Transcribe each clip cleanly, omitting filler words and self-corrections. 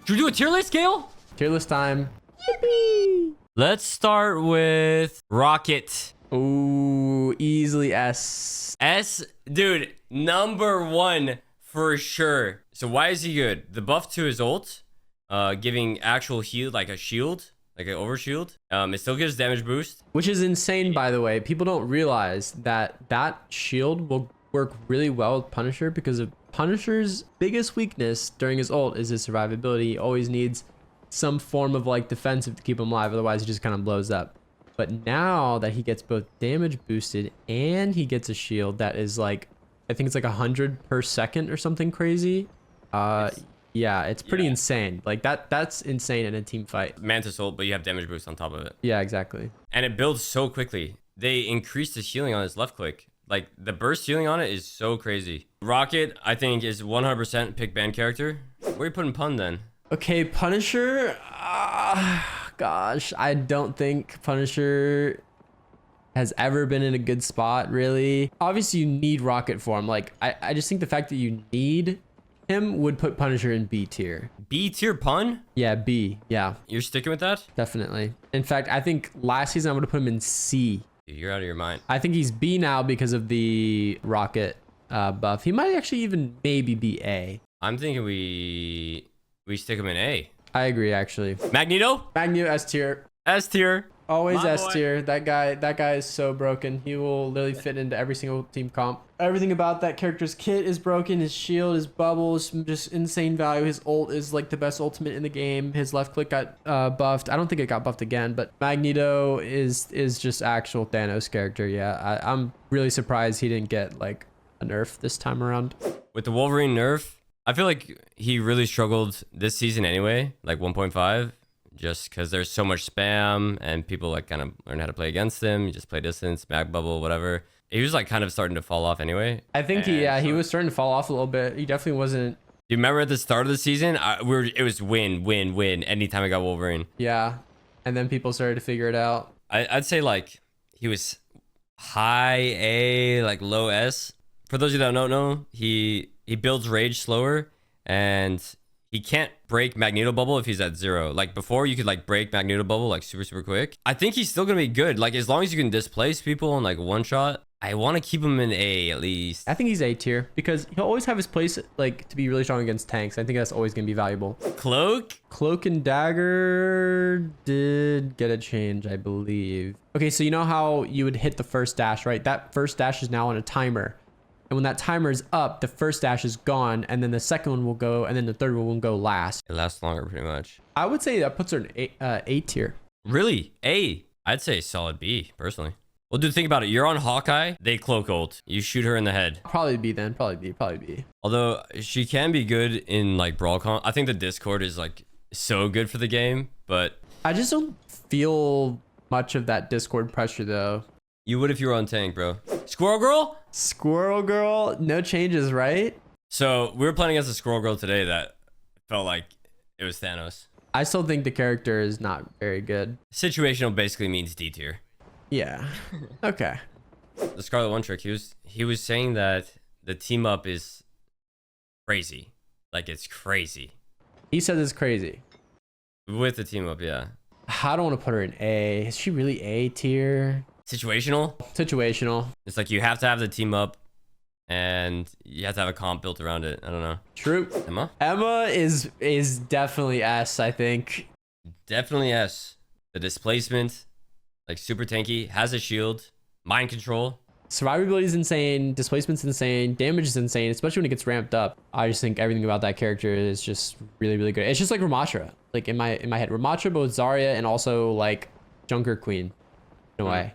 Should we do a tier list, Gale? Tier list time. Let's start with Rocket. Ooh, easily S. S, dude, number one for sure. So why is he good? The buff to his ult, giving actual heal, like a shield, like an overshield. It still gives damage boost. Which is insane, by the way. People don't realize that that shield will work really well with Punisher because of Punisher's biggest weakness during his ult is his survivability. He always needs some form of like defensive to keep him alive. Otherwise, he just kind of blows up. But now that he gets both damage boosted and he gets a shield that is like, I think it's like 100 per second or something crazy. Yeah, it's pretty insane. Like that's insane in a team fight. Mantis ult, but you have damage boost on top of it. Yeah, exactly. And it builds so quickly. They increased his healing on his left click. Like the burst healing on it is so crazy. Rocket, I think, is 100% pick ban character. Where are you putting Pun then? Okay, Punisher. Gosh, I don't think Punisher has ever been in a good spot, really. Obviously, you need Rocket for him. Like, I just think the fact that you need him would put Punisher in B tier. B tier Pun? Yeah, B. Yeah, You're sticking with that? definitely. In fact, I think last season I'm going to put him in C. Dude, you're out of your mind. I think he's B now because of the Rocket buff. He might actually even maybe be A. I'm thinking we stick him in A. I agree, actually. Magneto? Magneto S tier. S tier. Always My S boy. tier. That guy is so broken. He will literally fit into every single team comp. Everything about that character's kit is broken. His shield, his bubbles, just insane value. His ult is like the best ultimate in the game. His left click got buffed. I don't think it got buffed again, but Magneto is just actual Thanos character. Yeah, I'm really surprised he didn't get like a nerf this time around. With the Wolverine nerf, I feel like he really struggled this season anyway, like 1.5, just because there's so much spam and people like kind of learn how to play against him. You just play distance, mag bubble, whatever. He was like kind of starting to fall off anyway. I think he was starting to fall off a little bit. He definitely wasn't. Do you remember at the start of the season, it was win, win, win anytime I got Wolverine. Yeah, and then people started to figure it out. I'd say like he was high A, like low S. For those of you that don't know, he builds rage slower and he can't break Magneto bubble if he's at 0. Like before, you could like break Magneto bubble like super quick. I think he's still gonna be good. Like as long as you can displace people in like one shot, I want to keep him in A at least. I think he's A tier because he'll always have his place like to be really strong against tanks. I think that's always gonna be valuable. Cloak and Dagger did get a change, I believe. Okay, so you know how you would hit the first dash, right? That first dash is now on a timer. And when that timer is up, the first dash is gone, and then the second one will go, and then the third one will go last. It lasts longer pretty much. I would say that puts her in A tier. Really? A? I'd say solid B, personally. Well, dude, think about it. You're on Hawkeye. They cloak ult. You shoot her in the head. Probably B then. Probably B. Although she can be good in like brawl comp. I think the Discord is like so good for the game, but I just don't feel much of that Discord pressure though. you would if you were on tank, bro. Squirrel Girl? Squirrel Girl, no changes, right? So we were playing against a Squirrel Girl today that felt like it was Thanos. I still think the character is not very good. Situational basically means D tier. Yeah. Okay. The Scarlet One trick, he was saying that the team up is crazy. Like it's crazy. He says it's crazy. With the team up, yeah. I don't want to put her in A. Is she really A tier? Situational? Situational. It's like you have to have the team up and you have to have a comp built around it. I don't know. True. Emma is definitely S, I think. Definitely S. The displacement, like super tanky, has a shield, mind control. Survivability is insane, displacement's insane, damage is insane, especially when it gets ramped up. I just think everything about that character is just really good. It's just like Ramatra, like in my head. Ramatra, both Zarya and also like Junker Queen, in a way.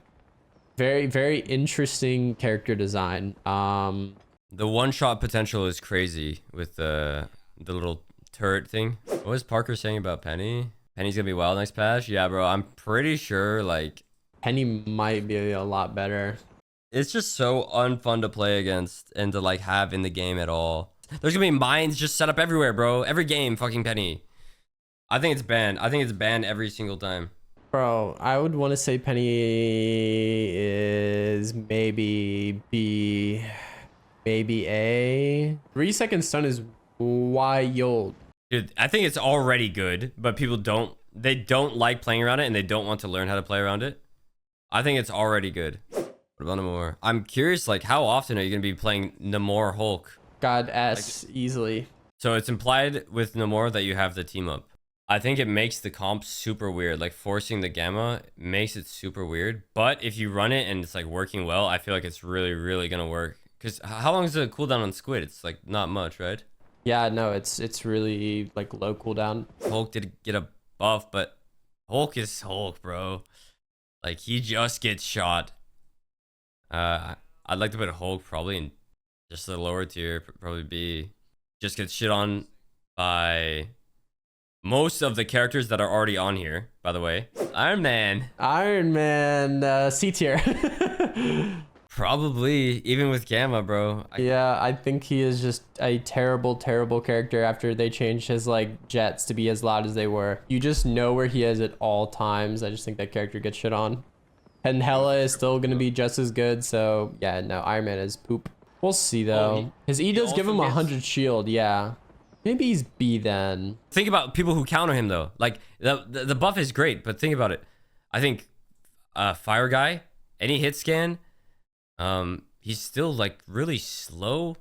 Very interesting character design. The one-shot potential is crazy with the little turret thing. What was Parker saying about Peni? Penny's gonna be wild next patch? Yeah, bro, I'm pretty sure like Peni might be a lot better. It's just so unfun to play against and to like have in the game at all. There's gonna be mines just set up everywhere, bro. Every game, fucking Peni. I think it's banned. I think it's banned every single time. Bro, I would want to say Peni is maybe B, maybe A. 3 second stun is wild. Dude, I think it's already good, but people don't like playing around it and they don't want to learn how to play around it. I think it's already good. What about Namor? I'm curious, like, how often are you going to be playing Namor Hulk? God S easily. So it's implied with Namor that you have the team up. I think it makes the comp super weird. Like, forcing the gamma makes it super weird. But if you run it and it's, like, working well, I feel like it's really, really going to work. Because how long is the cooldown on Squid? It's, like, not much, right? Yeah, no, it's really, like, low cooldown. Hulk did get a buff, but Hulk is Hulk, bro. Like, he just gets shot. I'd like to put Hulk probably in just the lower tier. Probably be just gets shit on by most of the characters that are already on here, by the way. Iron Man. C tier. Probably, even with Gamma, bro. Yeah, I think he is just a terrible, terrible character after they changed his, like, jets to be as loud as they were. You just know where he is at all times. I just think that character gets shit on. And Hela is still going to be just as good, so yeah, no, Iron Man is poop. We'll see, though. His E does give him 100 shield, yeah. Maybe he's B then. Think about people who counter him, though. Like, the buff is great, but think about it. I think Fire Guy, any hit scan, he's still, like, really slow.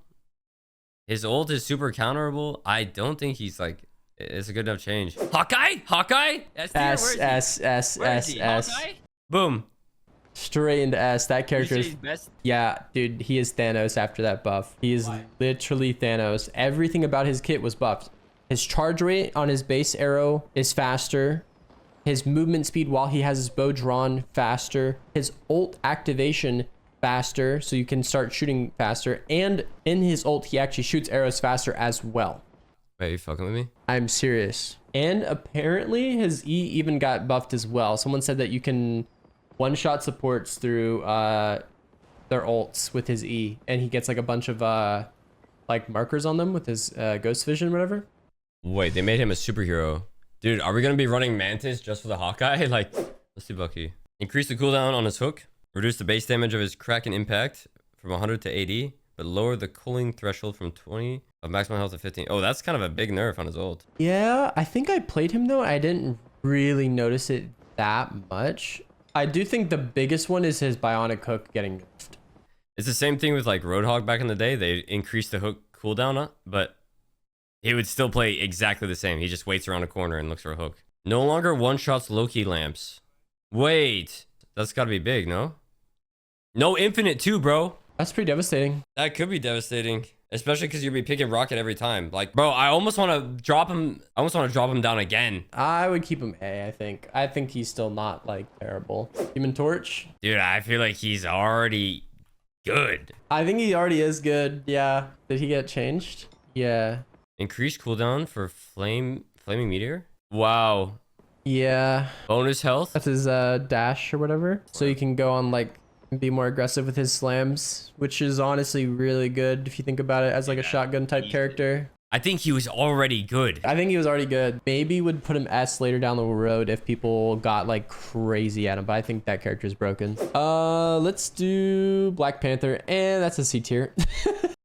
His ult is super counterable. I don't think he's, like, it's a good enough change. Hawkeye? S. Boom. Straight into S. That character is best. Yeah, dude, he is Thanos after that buff. He is literally Thanos. Everything about his kit was buffed. His charge rate on his base arrow is faster. His movement speed while he has his bow drawn faster. His ult activation faster, so you can start shooting faster. And in his ult, he actually shoots arrows faster as well. Wait, you fucking with me? I'm serious. And apparently his E even got buffed as well. Someone said that you can one-shot supports through their ults with his E, and he gets like a bunch of like markers on them with his ghost vision, whatever. Wait, they made him a superhero. Dude, are we gonna be running Mantis just for the Hawkeye? Like, let's do Bucky. Increase the cooldown on his hook. Reduce the base damage of his Kraken impact from 100 to 80, but lower the cooling threshold from 20 of maximum health to 15. Oh, that's kind of a big nerf on his ult. Yeah, I think I played him though. I didn't really notice it that much. I do think the biggest one is his bionic hook getting nerfed. It's the same thing with like Roadhog back in the day. They increased the hook cooldown, but he would still play exactly the same. He just waits around a corner and looks for a hook. No longer one-shots Loki lamps. Wait, that's gotta be big, no? No infinite too, bro. That's pretty devastating. That could be devastating. Especially because you'll be picking Rocket every time. Like, bro, I almost want to drop him. I almost want to drop him down again. I would keep him A, I think. I think he's still not, like, terrible. Human Torch? Dude, I feel like he's already good. I think he already is good. Yeah. Did he get changed? Yeah. Increased cooldown for Flaming Meteor? Wow. Yeah. Bonus health? That's his dash or whatever. So you can go on, like, be more aggressive with his slams, which is honestly really good if you think about it as like a shotgun type character. I think he was already good. I think he was already good. Maybe would put him S later down the road if people got like crazy at him, but I think that character is broken. Let's do Black Panther, and that's a C tier.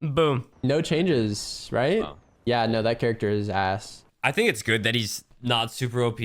Boom. No changes, right? Oh. Yeah, no, that character is ass. I think it's good that he's not super OP,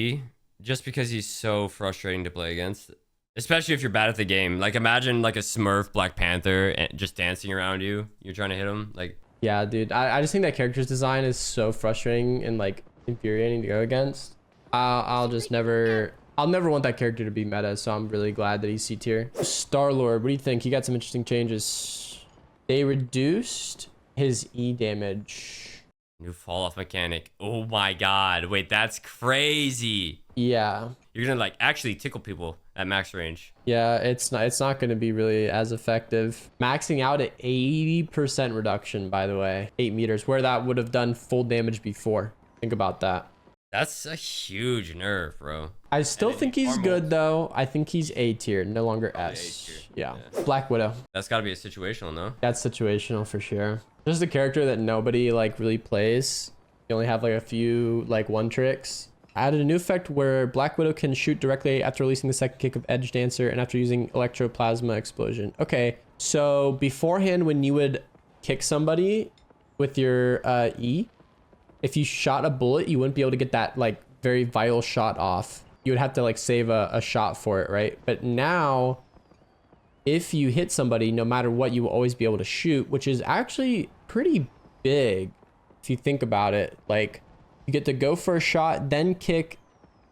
just because he's so frustrating to play against. Especially if you're bad at the game. Like, imagine like a Smurf Black Panther just dancing around you. You're trying to hit him. Like, yeah, dude. I just think that character's design is so frustrating and like infuriating to go against. I'll never want that character to be meta. So I'm really glad that he's C tier. Star-Lord, what do you think? He got some interesting changes. They reduced his E damage. New fall off mechanic. Oh my god. Wait, that's crazy. Yeah. You're gonna like actually tickle people at max range. Yeah, it's not gonna be really as effective. Maxing out at 80% reduction, by the way. 8 meters, where that would have done full damage before. Think about that. That's a huge nerf, bro. I still think he's good though. I think he's A tier, no longer S. Yeah. Black Widow. That's gotta be a situational, no? That's situational for sure. Just a character that nobody like really plays. You only have like a few like one tricks. Added a new effect where Black Widow can shoot directly after releasing the second kick of Edge Dancer and after using Electroplasma Explosion. Okay, so beforehand when you would kick somebody with your E, if you shot a bullet, you wouldn't be able to get that like very vital shot off. You would have to like save a shot for it, right? But now, if you hit somebody, no matter what, you will always be able to shoot, which is actually pretty big if you think about it. Like, you get to go for a shot, then kick,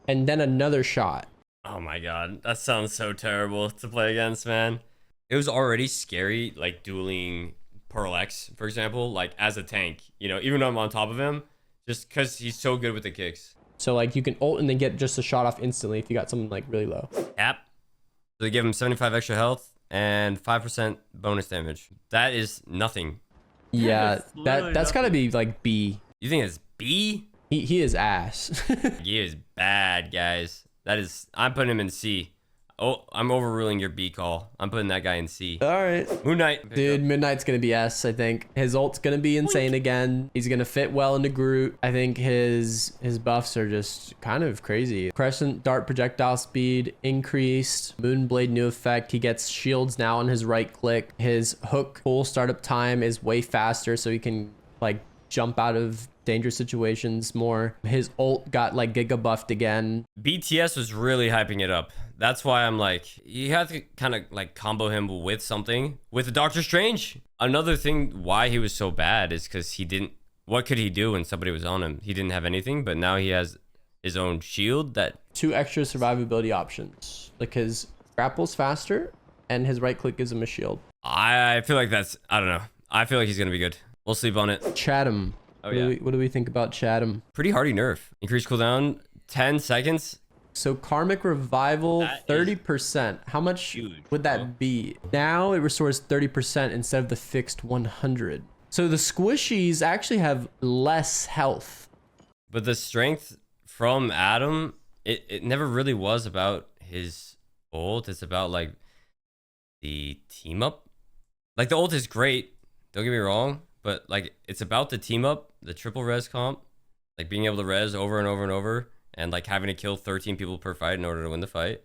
and then another shot. Oh my god, that sounds so terrible to play against, man. It was already scary, like dueling Pearl X, for example, like as a tank, you know, even though I'm on top of him, just because he's so good with the kicks. So like you can ult and then get just a shot off instantly if you got something like really low. Yep. So they give him 75 extra health and 5% bonus damage. That is nothing. Yeah, that's gotta be like B. You think it's B? He is ass. He is bad, guys. That is, I'm putting him in C. Oh, I'm overruling your B call. I'm putting that guy in C. All right. Moon Knight. Dude, Midnight's gonna be S, I think. His ult's gonna be insane again. He's gonna fit well into Groot. I think his buffs are just kind of crazy. Crescent dart projectile speed increased. Moonblade new effect. He gets shields now on his right click. His hook full startup time is way faster, so he can like jump out of dangerous situations more. His ult got like giga buffed again. BTS was really hyping it up. That's why I'm like, you have to kind of like combo him with something. With Doctor Strange. Another thing why he was so bad is because he didn't, what could he do when somebody was on him? He didn't have anything, but now he has his own shield that... 2 extra survivability options. Like his grapple's faster and his right click gives him a shield. I feel like that's, I don't know. I feel like he's going to be good. We'll sleep on it. Chatham. Oh, yeah. What do we think about Chatham? Pretty hardy nerf. Increased cooldown, 10 seconds. So Karmic Revival, 30%. How much huge, would that be? Now it restores 30% instead of the fixed 100. So the squishies actually have less health. But the strength from Adam, it never really was about his ult. It's about like the team up. Like the ult is great. Don't get me wrong. But like it's about the team up, the triple res comp, like being able to res over and over and over. And like having to kill 13 people per fight in order to win the fight.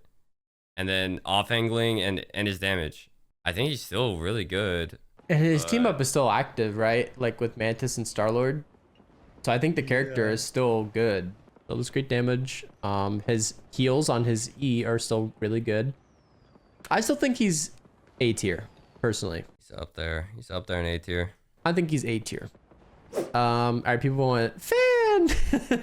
And then off angling and his damage. I think he's still really good. And his team up is still active, right? Like with Mantis and Star-Lord. So I think the character is still good. Still does great damage. His heals on his E are still really good. I still think he's A tier, personally. He's up there. He's up there in A tier. I think he's A tier. All right, people want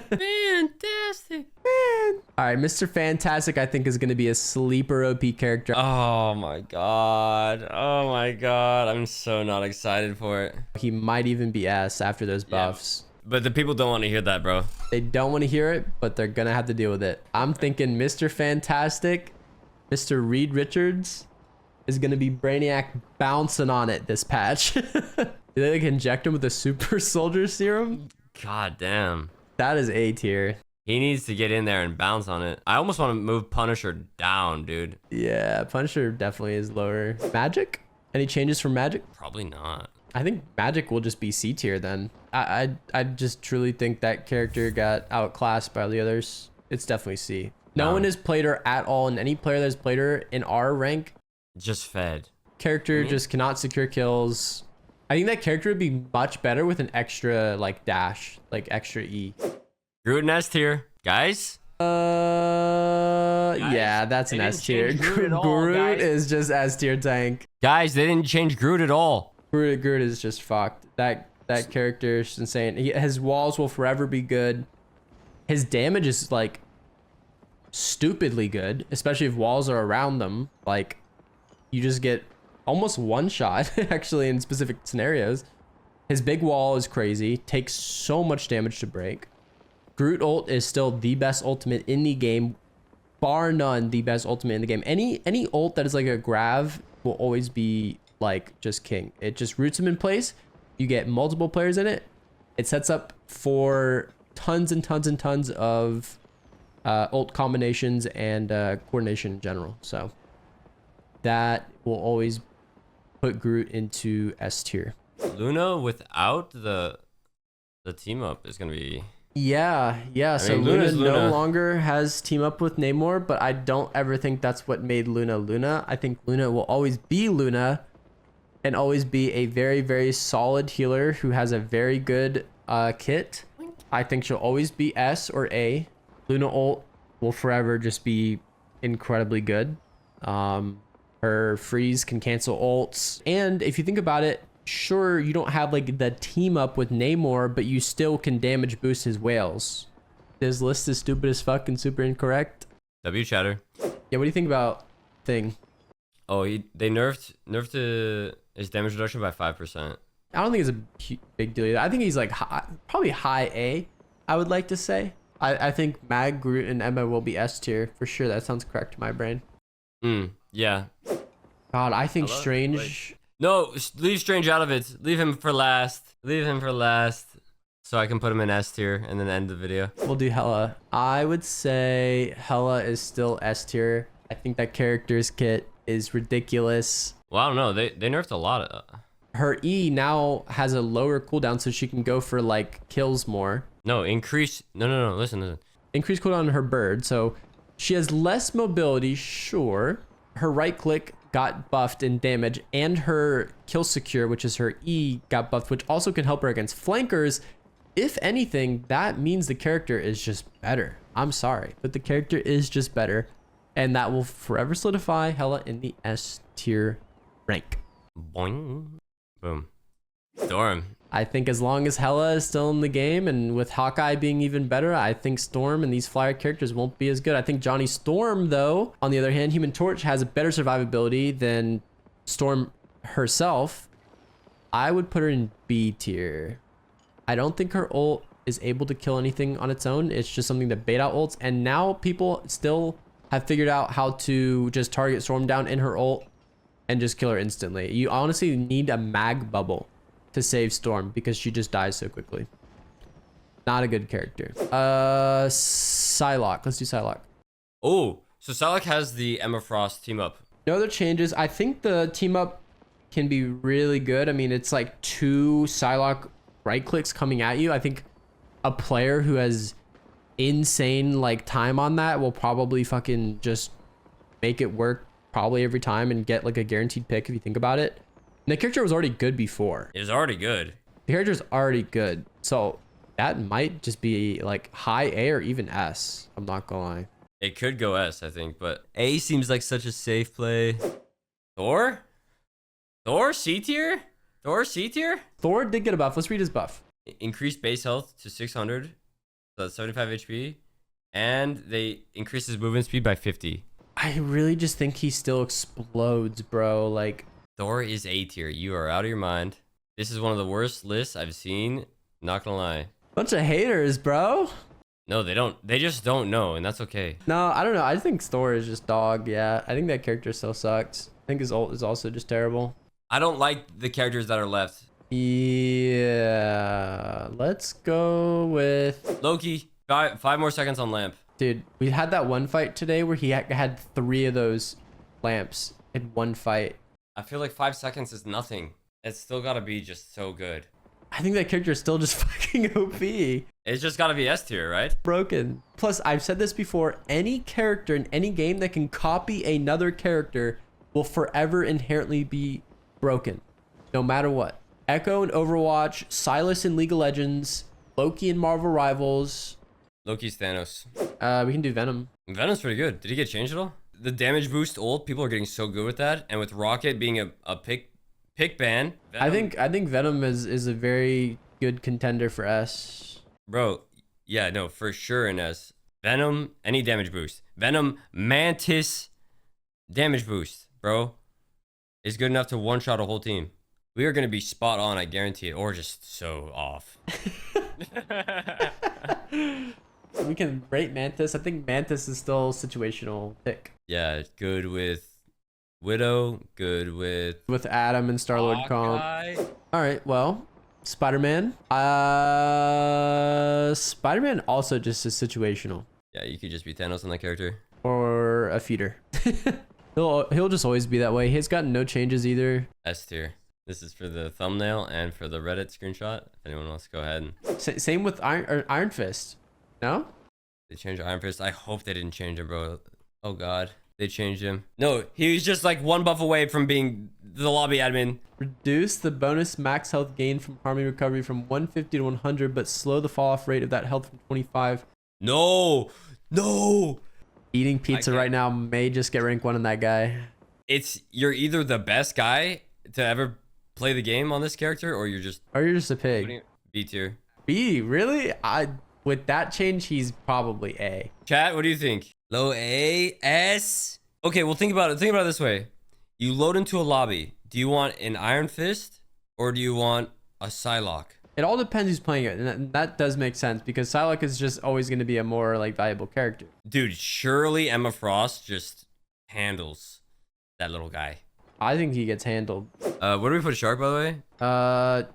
Fantastic. Man. All right, Mr. Fantastic, I think is going to be a sleeper OP character. Oh my god. Oh my god. I'm so not excited for it. He might even be S after those buffs. Yeah, but the people don't want to hear that, bro. They don't want to hear it, but they're going to have to deal with it. I'm thinking Mr. Fantastic, Mr. Reed Richards is going to be Brainiac bouncing on it this patch. Do they like inject him with a super soldier serum? God damn. That is A tier. He needs to get in there and bounce on it. I almost want to move Punisher down, dude. Yeah, Punisher definitely is lower. Magik? Any changes for Magik? Probably not. I think Magik will just be C tier then. I just truly think that character got outclassed by the others. It's definitely C. No one has played her at all, and any player that's played her in our rank just fed. Character just cannot secure kills. I think that character would be much better with an extra like dash, like extra E. Groot and S tier, guys. Yeah, that's an S tier. Groot is just S tier tank. Guys, they didn't change Groot at all. Groot is just fucked. That character is insane. His walls will forever be good. His damage is like stupidly good, especially if walls are around them. Like you just get almost one shot actually in specific scenarios. His big wall is crazy, takes so much damage to break. Groot ult is still the best ultimate in the game, bar none the best ultimate in the game. Any ult that is like a grav will always be like just king. It just roots him in place. You get multiple players in it. It sets up for tons and tons and tons of ult combinations and coordination in general. So that will always put Groot into S tier. Luna without the team up is gonna be. Yeah. So Luna no longer has team up with Namor, but I don't ever think that's what made Luna. I think Luna will always be Luna and always be a very, very solid healer who has a very good kit I think she'll always be S or A. Luna ult will forever just be incredibly good. Her freeze can cancel ults. And if you think about it, sure, you don't have like the team up with Namor, but you still can damage boost his whales. This list is stupid as fuck and super incorrect. W chatter. Yeah, what do you think about Thing? Oh, they nerfed his damage reduction by 5%. I don't think it's a big deal either. I think he's like probably high A, I would like to say. I think Mag, Groot, and Emma will be S tier for sure. That sounds correct to my brain. Yeah. God, I think Strange. No, leave Strange out of it. Leave him for last. Leave him for last. So I can put him in S tier and then end the video. We'll do Hela. I would say Hela is still S tier. I think that character's kit is ridiculous. Well, I don't know. They nerfed a lot. Her E now has a lower cooldown, so she can go for like kills more. No, increase. No. Listen. Increase cooldown on her bird, so she has less mobility. Sure, her right click got buffed in damage, and her kill secure, which is her E, got buffed, which also can help her against flankers. If anything, that means the character is just better. I'm sorry, but the character is just better, and that will forever solidify Hela in the S tier rank. Boing. Boom. Storm. I think as long as Hela is still in the game, and with Hawkeye being even better, I think Storm and these flyer characters won't be as good. I think Johnny Storm, though, on the other hand, Human Torch has a better survivability than Storm herself. I would put her in B tier. I don't think her ult is able to kill anything on its own. It's just something that bait out ults, and now people still have figured out how to just target Storm down in her ult and just kill her instantly. You honestly need a mag bubble to save Storm because she just dies so quickly. Not a good character. Psylocke. Let's do Psylocke. Oh, so Psylocke has the Emma Frost team up. No other changes. I think the team up can be really good. I mean, it's like 2 Psylocke right clicks coming at you. I think a player who has insane like time on that will probably fucking just make it work probably every time and get like a guaranteed pick if you think about it. And the character was already good before. It was already good. The character's already good. So that might just be like high A or even S. I'm not gonna lie. It could go S, I think, but A seems like such a safe play. Thor? Thor C tier? Thor C tier? Thor did get a buff. Let's read his buff. Increased base health to 600. So that's 75 HP. And they increased his movement speed by 50. I really just think he still explodes, bro. Like, Thor is A tier. You are out of your mind. This is one of the worst lists I've seen. Not gonna lie. bunch of haters, bro. No, they don't. They just don't know, and that's okay. No, I don't know. I think Thor is just dog. Yeah, I think that character still sucks. I think his ult is also just terrible. I don't like the characters that are left. Yeah, let's go with Loki. 5 more seconds on lamp. Dude, we had that one fight today where he had 3 of those lamps in one fight. I feel like 5 seconds is nothing. It's still gotta be just so good. I think that character is still just fucking OP. It's just gotta be S tier, right? Broken. Plus, I've said this before, any character in any game that can copy another character will forever inherently be broken, no matter what. Echo in Overwatch, Silas in League of Legends, Loki in Marvel Rivals. Loki's Thanos. We can do Venom. Venom's pretty good. Did he get changed at all? The damage boost ult, people are getting so good with that, and with Rocket being a pick ban. Venom, I think Venom is a very good contender for S. Bro, yeah, no, for sure in S. Venom, any damage boost. Venom, Mantis, damage boost, bro, is good enough to one-shot a whole team. We are going to be spot on, I guarantee it, or just so off. We can rate Mantis. I think Mantis is still situational pick. Yeah, good with Widow, good with Adam and Star-Lord comp. All right, well, Spider-Man. Spider-Man also just is situational. Yeah, you could just be Thanos on that character. Or a feeder. he'll just always be that way. He's gotten no changes either. S tier. This is for the thumbnail and for the Reddit screenshot. If anyone wants to go ahead. Same with Iron Fist. No? They changed Iron Fist. I hope they didn't change him, bro. Oh, God. They changed him. No, he was just like one buff away from being the lobby admin. Reduce the bonus max health gain from harmony recovery from 150 to 100, but slow the fall off rate of that health from 25. No. Eating pizza right now may just get rank 1 on that guy. You're either the best guy to ever play the game on this character, or you're just a pig. B tier. B, really? With that change, he's probably A. Chat, what do you think? Low A, S? Okay, well think about it. Think about it this way. You load into a lobby. Do you want an Iron Fist or do you want a Psylocke? It all depends who's playing it, and that does make sense because Psylocke is just always going to be a more like valuable character. Dude, surely Emma Frost just handles that little guy. I think he gets handled. Where do we put Shark, by the way?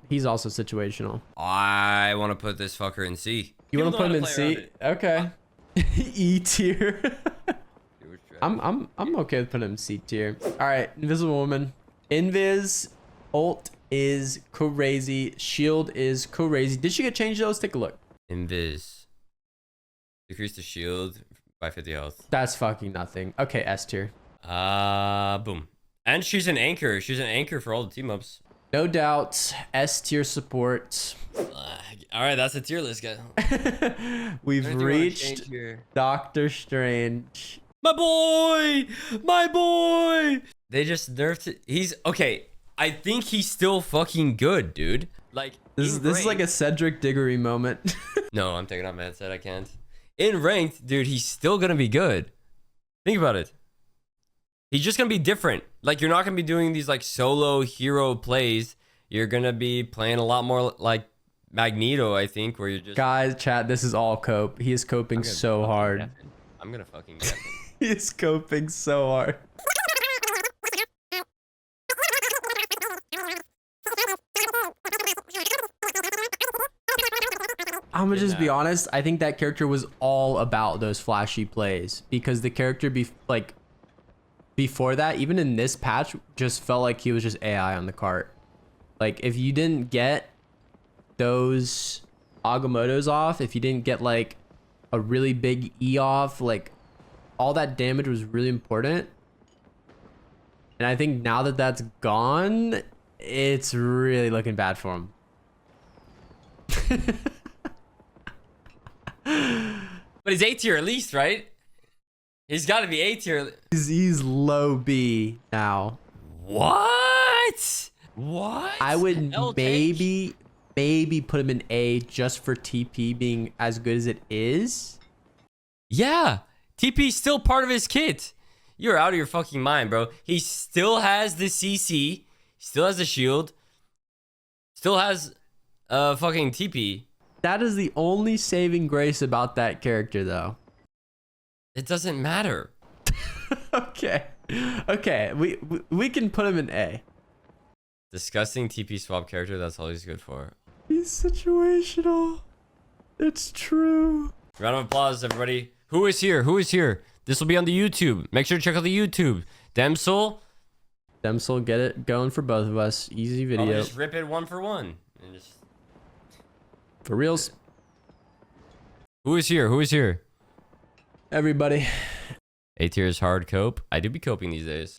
He's also situational. I want to put this fucker in C. You want to put him in C? Okay. E tier. I'm okay with putting him in C tier. All right, Invisible Woman. Invis ult is crazy. Shield is crazy. Did she get changed though? Let's take a look. Invis. Decrease the shield by 50 health. That's fucking nothing. Okay, S tier. Boom. And she's an anchor. She's an anchor for all the team ups. No doubt. S tier support. All right, that's a tier list, guys. We've reached Doctor Strange. My boy. They just nerfed it. He's okay. I think he's still fucking good, dude. Like this is like a Cedric Diggory moment. No, I'm taking off my headset. I can't. In ranked, dude, he's still gonna be good. Think about it. He's just gonna be different. Like you're not gonna be doing these like solo hero plays. You're gonna be playing a lot more like Magneto, I think, where you're just guys, chat. This is all cope. He is coping so hard. I'm gonna fucking get him. He is coping so hard. I'm gonna just be honest. I think that character was all about those flashy plays because the character before that, even in this patch, just felt like he was just AI on the cart. Like if you didn't get those Agamottos off, if you didn't get like a really big E off, like all that damage was really important. And I think now that that's gone, it's really looking bad for him. But he's A tier at least, right? He's got to be A tier. He's low B now. What? I would maybe put him in A just for TP being as good as it is. Yeah, TP's still part of his kit. You're out of your fucking mind, bro. He still has the CC, still has the shield, still has fucking TP. That is the only saving grace about that character, though. It doesn't matter. Okay, we can put him in A. Disgusting TP swap character. That's all he's good for. He's situational. It's true. Round of applause, everybody. Who is here? Who is here? This will be on the YouTube. Make sure to check out the YouTube. Demsel, get it going for both of us. Easy video. Just rip it one for one. And just... For reals. Who is here? Who is here? Everybody. A tier is hard cope. I do be coping these days.